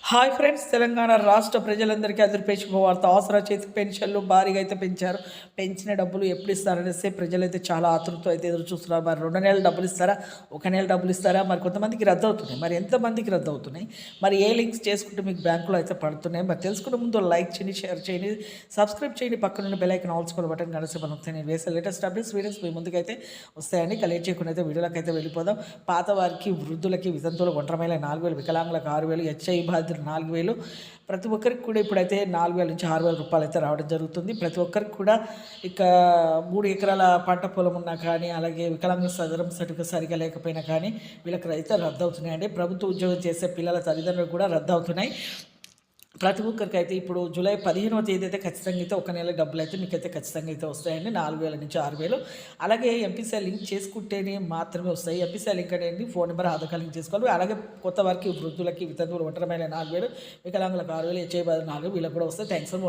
Hi friends, Telangana రాష్ట్ర ప్రజలందరికీ అదిరిపోయే శుభవార్త. ఆసరా చేతికి పెన్షన్లు భారీగా అయితే పెంచారు. పెంచిన డబ్బులు ఎప్పుడు ఇస్తారనేసి ప్రజలైతే చాలా ఆతృతతో అయితే ఎదురు చూస్తున్నారు. మరి 2 నెలలు డబ్బులు ఇస్తారా, 1 నెల డబ్బులు ఇస్తారా? మరి కొంతమందికి రద్దు అవుతున్నాయి. మరి ఎంతమందికి రద్దు అవుతున్నాయి? మరి ఏ లింక్స్ చేసుకుంటే మీకు బ్యాంకులో అయితే పడుతున్నాయి? మరి తెలుసుకునే ముందు లైక్ చేయండి, షేర్ చేయండి, సబ్స్క్రైబ్ చేయండి, పక్కన బెల్ ఐకాన్ ఆల్స్కోల్ బటన్ గడిసి మనం నేను వేసే లేటెస్ట్ అప్డేట్స్ వీడియోస్ మీ ముందుకైతే వస్తాయండి. లేట్ చేయకుండా అయితే వీడియోలోకి అయితే వెళ్ళిపోదాం. పాత వారికి, వృద్ధులకి, వితంతువులకు, ఒంటరి మహిళ 4,000, వికలాంగులకు 6,000, హెచ్ఐ బాధితులు 4,000, ప్రతి ఒక్కరికి కూడా ఇప్పుడైతే 4,000 నుంచి 6,000 రూపాయలు అయితే రావడం జరుగుతుంది. ప్రతి ఒక్కరికి కూడా ఇక 3 ఎకరాల పంట పొలం ఉన్నా కానీ, అలాగే వికలాంగ సదరం సర్టిఫికేట్ సరిగా లేకపోయినా కానీ వీళ్ళకి అయితే రద్దు అవుతున్నాయండి. ప్రభుత్వ ఉద్యోగం చేసే పిల్లల తల్లిదండ్రులు కూడా రద్దు అవుతున్నాయి. ప్రతి ఒక్కరికి అయితే ఇప్పుడు జూలై 15వ తేదీ అయితే ఖచ్చితంగా అయితే 1 నెల డబ్బులు అయితే మీకైతే ఖచ్చితంగా అయితే వస్తాయండి. 4,000 నుంచి 6,000. అలాగే ఎంపీసీ లింక్ చేసుకుంటేనే మాత్రమే వస్తాయి. ఎంపీసీ లింక్ అనేది phone number, Aadhaar card link చేసుకోవాలి. అలాగే కొత్త వారికి, వృద్ధులకి, వితంతువులు, ఒంటరి మహిళ 4,000, వికలాంగులకు 6,000, హెచ్ఐ బాధ 4,000 వీళ్ళకి కూడా వస్తాయి. Thanks for